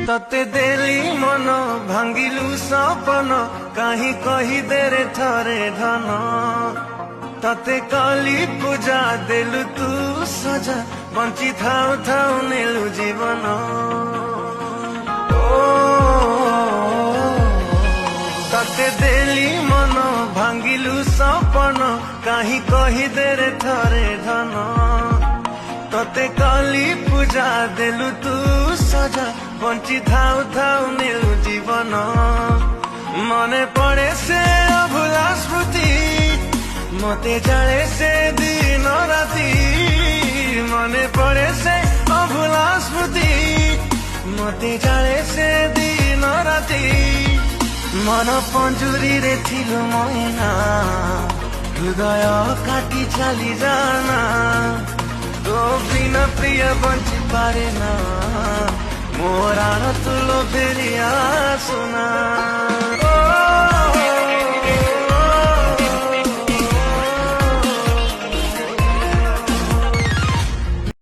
तते देली मन भांगिलु सपन कहीं कही देरे थरे धन तते काली पूजा देलु तू सजा बंची थाउ थाउ नेलु जीवन तते देली मन भांगिलु सपन कहीं कही देरे थरे धन तते काली पूजा देलु तू सजा बंची थाउ थाउ नेलु जीवन मने पड़े से अभुला स्मृति मते जाले से दिन राति मने पड़े से अभुला स्मृति मते जाले से दिन राति मन पंजुरी रे थिलु मैना हृदय काटी चली जाना तो बिना प्रिय बंची पारे ना मोरा तुलो फेरिया सुन